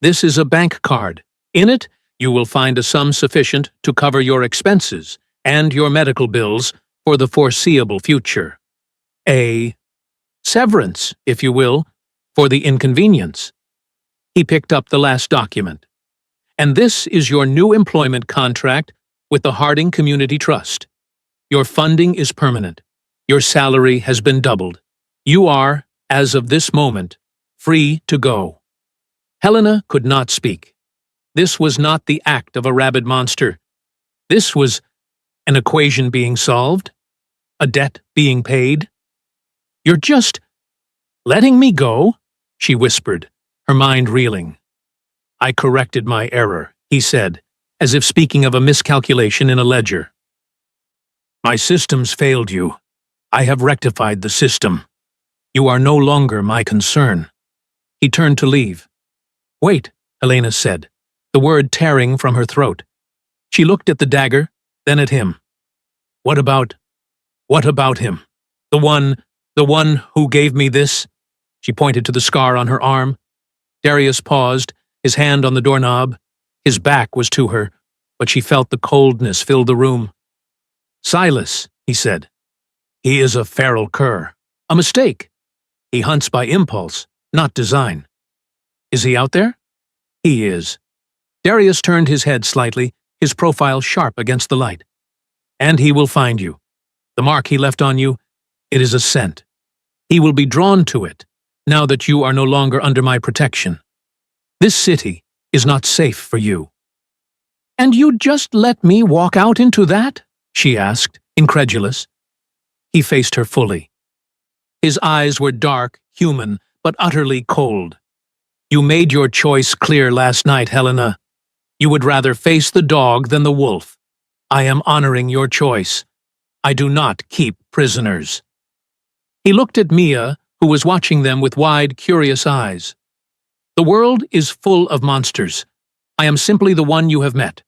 This is a bank card. In it, you will find a sum sufficient to cover your expenses and your medical bills for the foreseeable future. A severance, if you will, for the inconvenience." He picked up the last document. "And this is your new employment contract with the Harding Community Trust. Your funding is permanent. Your salary has been doubled. You are, as of this moment, free to go." Helena could not speak. This was not the act of a rabid monster. This was an equation being solved, a debt being paid. "You're just letting me go?" she whispered, her mind reeling. "I corrected my error," he said, as if speaking of a miscalculation in a ledger. "My systems failed you. I have rectified the system. You are no longer my concern." He turned to leave. "Wait," Helena said, the word tearing from her throat. She looked at the dagger, then at him. What about him? The one who gave me this?" She pointed to the scar on her arm. Darius paused, his hand on the doorknob. His back was to her, but she felt the coldness fill the room. "Silas," he said. "He is a feral cur. A mistake. He hunts by impulse, not design." "Is he out there?" "He is." Darius turned his head slightly, his profile sharp against the light. "And he will find you. The mark he left on you, it is a scent. He will be drawn to it, now that you are no longer under my protection. This city is not safe for you." "And you'd just let me walk out into that?" she asked, incredulous. He faced her fully. His eyes were dark, human, but utterly cold. You made your choice clear last night, Helena. You would rather face the dog than the wolf. I am honoring your choice. I do not keep prisoners. He looked at Mia, who was watching them with wide, curious eyes. The world is full of monsters. I am simply the one you have met.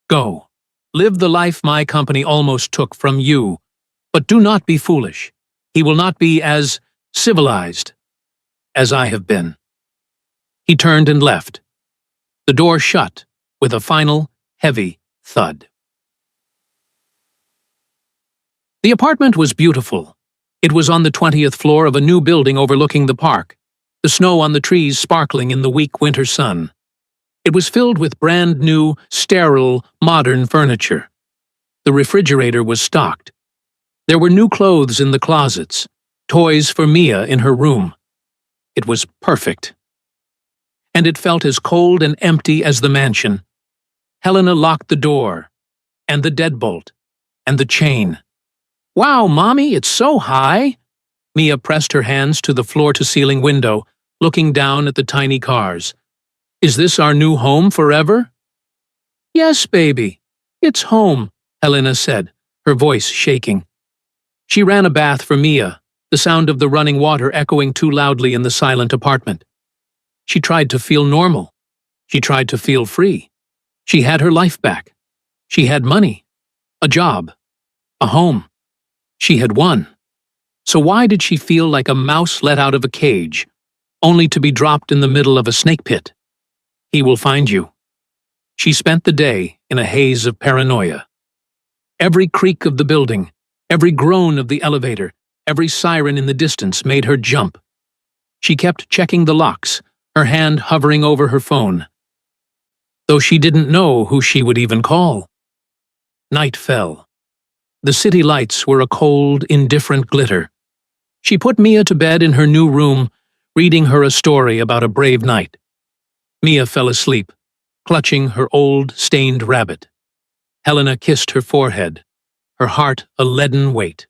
Go. Live the life my company almost took from you. But do not be foolish. He will not be as civilized as I have been. He turned and left. The door shut with a final, heavy thud. The apartment was beautiful. It was on the 20th floor of a new building overlooking the park, the snow on the trees sparkling in the weak winter sun. It was filled with brand-new, sterile, modern furniture. The refrigerator was stocked. There were new clothes in the closets, toys for Mia in her room. It was perfect. And it felt as cold and empty as the mansion. Helena locked the door, and the deadbolt, and the chain. Wow, Mommy, it's so high! Mia pressed her hands to the floor-to-ceiling window, looking down at the tiny cars. Is this our new home forever? Yes, baby. It's home, Helena said, her voice shaking. She ran a bath for Mia, the sound of the running water echoing too loudly in the silent apartment. She tried to feel normal. She tried to feel free. She had her life back. She had money, a job, a home. She had won. So why did she feel like a mouse let out of a cage, only to be dropped in the middle of a snake pit? He will find you. She spent the day in a haze of paranoia. Every creak of the building, every groan of the elevator, every siren in the distance made her jump. She kept checking the locks, her hand hovering over her phone, though she didn't know who she would even call. Night fell. The city lights were a cold, indifferent glitter. She put Mia to bed in her new room, reading her a story about a brave knight. Mia fell asleep, clutching her old, stained rabbit. Helena kissed her forehead, her heart a leaden weight.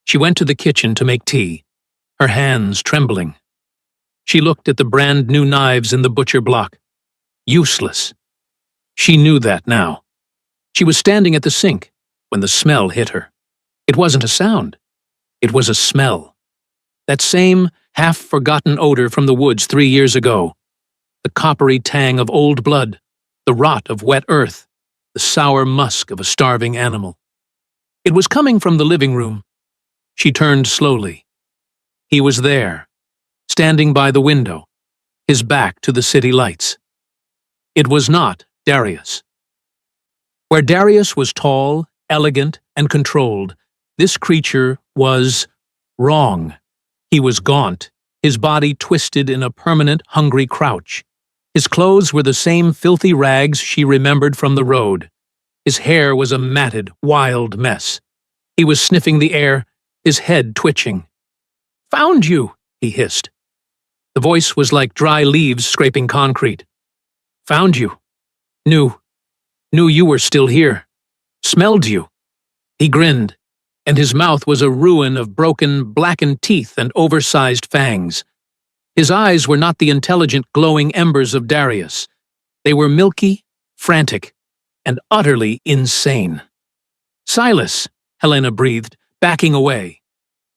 She went to the kitchen to make tea, her hands trembling. She looked at the brand-new knives in the butcher block. Useless. She knew that now. She was standing at the sink when the smell hit her. It wasn't a sound. It was a smell. That same half-forgotten odor from the woods 3 years ago. The coppery tang of old blood, the rot of wet earth, the sour musk of a starving animal. It was coming from the living room. She turned slowly. He was there, standing by the window, his back to the city lights. It was not Darius. Where Darius was tall, elegant, and controlled, this creature was wrong. He was gaunt, his body twisted in a permanent, hungry crouch. His clothes were the same filthy rags she remembered from the road. His hair was a matted, wild mess. He was sniffing the air, his head twitching. "Found you," he hissed. The voice was like dry leaves scraping concrete. "Found you. Knew you were still here. Smelled you." He grinned, and his mouth was a ruin of broken, blackened teeth and oversized fangs. His eyes were not the intelligent, glowing embers of Darius. They were milky, frantic, and utterly insane. "Silas," Helena breathed, backing away.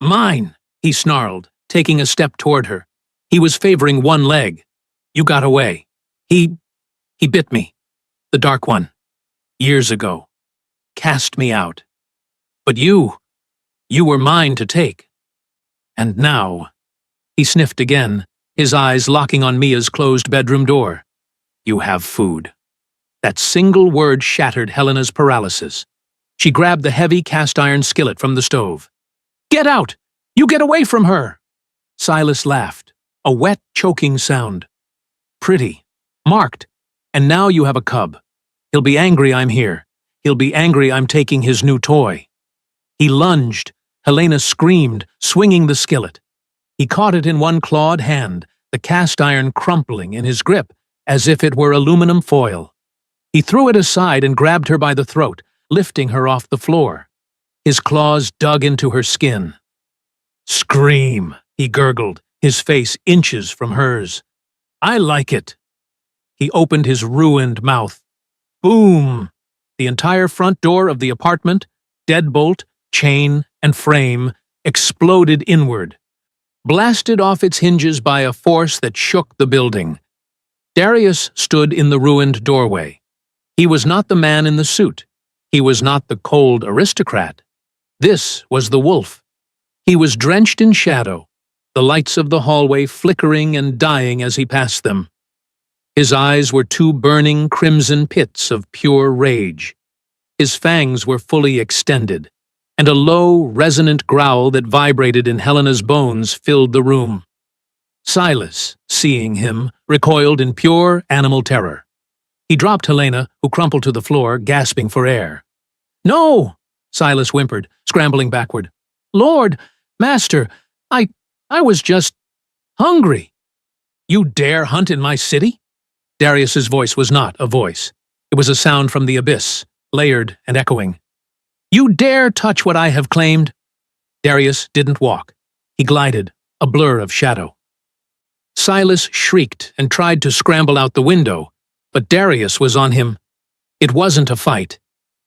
"Mine," he snarled, taking a step toward her. He was favoring one leg. "You got away. He bit me. The Dark One. Years ago. Cast me out. But you were mine to take. And now," he sniffed again, his eyes locking on Mia's closed bedroom door, "you have food." That single word shattered Helena's paralysis. She grabbed the heavy cast-iron skillet from the stove. "Get out! You get away from her!" Silas laughed, a wet, choking sound. "Pretty. Marked. And now you have a cub. He'll be angry I'm here. He'll be angry I'm taking his new toy." He lunged. Helena screamed, swinging the skillet. He caught it in one clawed hand, the cast iron crumpling in his grip as if it were aluminum foil. He threw it aside and grabbed her by the throat, lifting her off the floor. His claws dug into her skin. "Scream," he gurgled, his face inches from hers. "I like it." He opened his ruined mouth. Boom! The entire front door of the apartment, deadbolt, chain, and frame, exploded inward, blasted off its hinges by a force that shook the building. Darius stood in the ruined doorway. He was not the man in the suit. He was not the cold aristocrat. This was the wolf. He was drenched in shadow, the lights of the hallway flickering and dying as he passed them. His eyes were two burning crimson pits of pure rage. His fangs were fully extended, and a low, resonant growl that vibrated in Helena's bones filled the room. Silas, seeing him, recoiled in pure animal terror. He dropped Helena, who crumpled to the floor, gasping for air. "No!" Silas whimpered, scrambling backward. "Lord, Master, I was just hungry." "You dare hunt in my city?" Darius's voice was not a voice. It was a sound from the abyss, layered and echoing. "You dare touch what I have claimed?" Darius didn't walk. He glided, a blur of shadow. Silas shrieked and tried to scramble out the window, but Darius was on him. It wasn't a fight.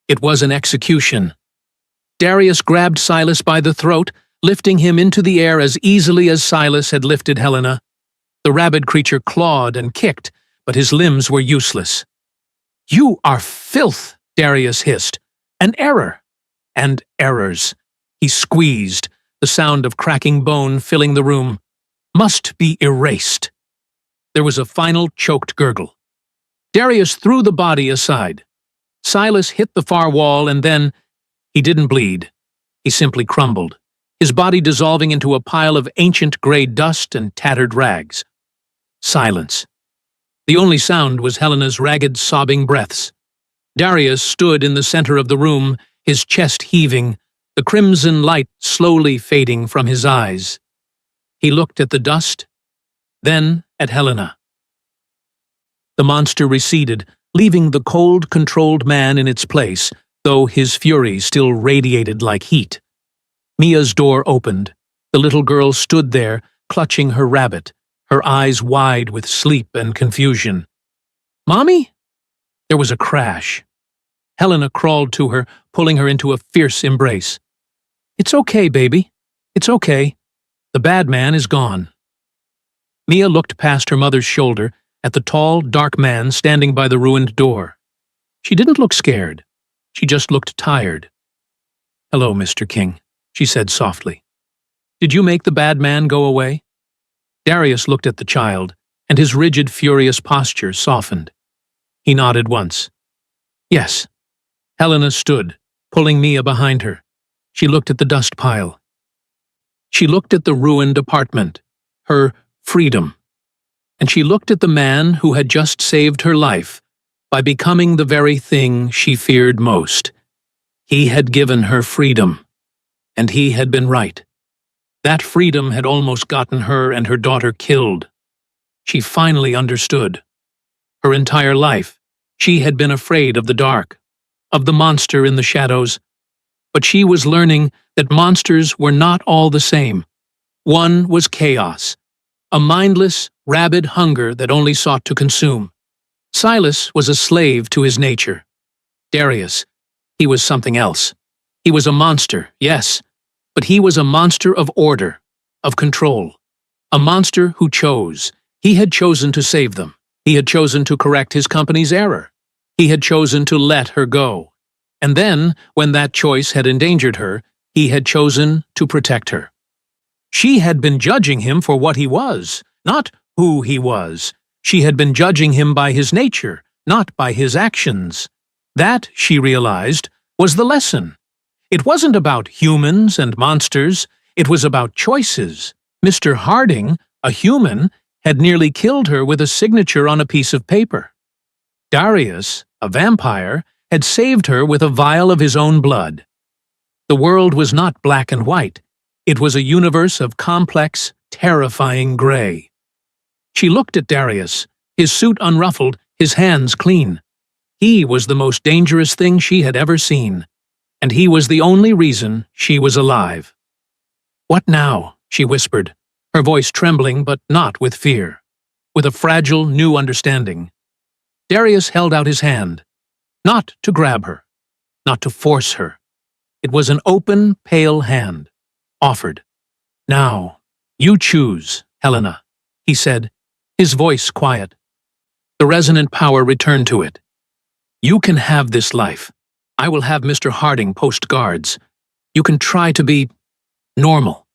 It was an execution. Darius grabbed Silas by the throat, lifting him into the air as easily as Silas had lifted Helena. The rabid creature clawed and kicked, but his limbs were useless. "You are filth," Darius hissed. "An error." And errors. He squeezed, the sound of cracking bone filling the room. "Must be erased." There was a final choked gurgle. Darius threw the body aside. Silas hit the far wall and then, he didn't bleed. He simply crumbled, his body dissolving into a pile of ancient gray dust and tattered rags. Silence. The only sound was Helena's ragged, sobbing breaths. Darius stood in the center of the room, his chest heaving, the crimson light slowly fading from his eyes. He looked at the dust, then at Helena. The monster receded, leaving the cold, controlled man in its place, though his fury still radiated like heat. Mia's door opened. The little girl stood there, clutching her rabbit, her eyes wide with sleep and confusion. "Mommy?" There was a crash. Helena crawled to her, pulling her into a fierce embrace. "It's okay, baby. It's okay. The bad man is gone." Mia looked past her mother's shoulder at the tall, dark man standing by the ruined door. She didn't look scared. She just looked tired. "Hello, Mr. King," she said softly. "Did you make the bad man go away?" Darius looked at the child, and his rigid, furious posture softened. He nodded once. "Yes." Helena stood, pulling Mia behind her. She looked at the dust pile. She looked at the ruined apartment, her freedom. And she looked at the man who had just saved her life by becoming the very thing she feared most. He had given her freedom, and he had been right. That freedom had almost gotten her and her daughter killed. She finally understood. Her entire life, she had been afraid of the dark, of the monster in the shadows. But she was learning that monsters were not all the same. One was chaos, a mindless, rabid hunger that only sought to consume. Silas was a slave to his nature. Darius, he was something else. He was a monster, yes, but he was a monster of order, of control. A monster who chose. He had chosen to save them. He had chosen to correct his company's error. He had chosen to let her go. And then, when that choice had endangered her, he had chosen to protect her. She had been judging him for what he was, not who he was. She had been judging him by his nature, not by his actions. That, she realized, was the lesson. It wasn't about humans and monsters. It was about choices. Mr. Harding, a human, had nearly killed her with a signature on a piece of paper. Darius, a vampire, had saved her with a vial of his own blood. The world was not black and white. It was a universe of complex, terrifying gray. She looked at Darius, his suit unruffled, his hands clean. He was the most dangerous thing she had ever seen. and he was the only reason she was alive. "What now?" she whispered, her voice trembling but not with fear, with a fragile new understanding. Darius held out his hand, not to grab her, not to force her. It was an open, pale hand, offered. "Now, you choose, Helena," he said, his voice quiet. The resonant power returned to it. "You can have this life. I will have Mr. Harding post guards. You can try to be normal,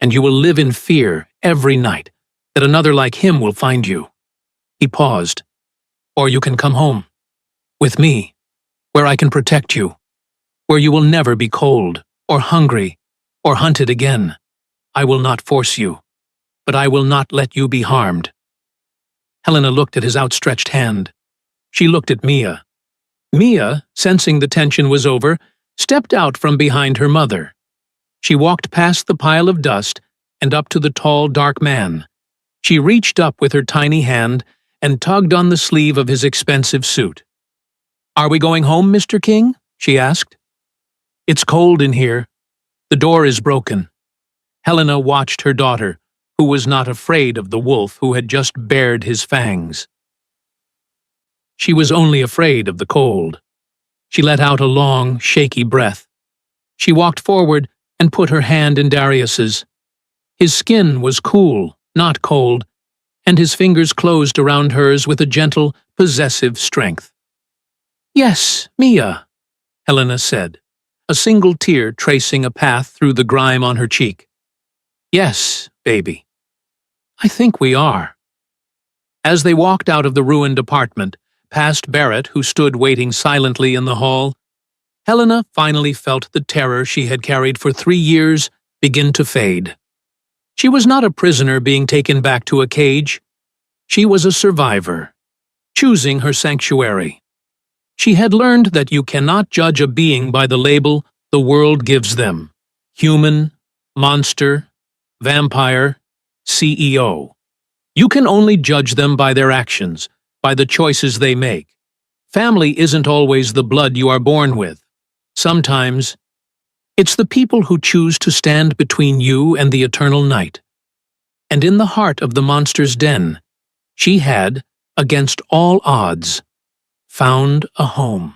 and you will live in fear every night that another like him will find you." He paused. "Or you can come home, with me, where I can protect you, where you will never be cold, or hungry, or hunted again. I will not force you, but I will not let you be harmed." Helena looked at his outstretched hand. She looked at Mia. Mia, sensing the tension was over, stepped out from behind her mother. She walked past the pile of dust and up to the tall, dark man. She reached up with her tiny hand and tugged on the sleeve of his expensive suit. "Are we going home, Mr. King?" she asked. "It's cold in here. The door is broken." Helena watched her daughter, who was not afraid of the wolf who had just bared his fangs. She was only afraid of the cold. She let out a long, shaky breath. She walked forward and put her hand in Darius's. His skin was cool, not cold, and his fingers closed around hers with a gentle, possessive strength. "Yes, Mia," Helena said, a single tear tracing a path through the grime on her cheek. "Yes, baby. I think we are." As they walked out of the ruined apartment, past Barrett, who stood waiting silently in the hall, Helena finally felt the terror she had carried for 3 years begin to fade. She was not a prisoner being taken back to a cage. She was a survivor, choosing her sanctuary. She had learned that you cannot judge a being by the label the world gives them: human, monster, vampire, CEO. You can only judge them by their actions, by the choices they make. Family isn't always the blood you are born with. Sometimes, it's the people who choose to stand between you and the eternal night. And in the heart of the monster's den, she had, against all odds, found a home.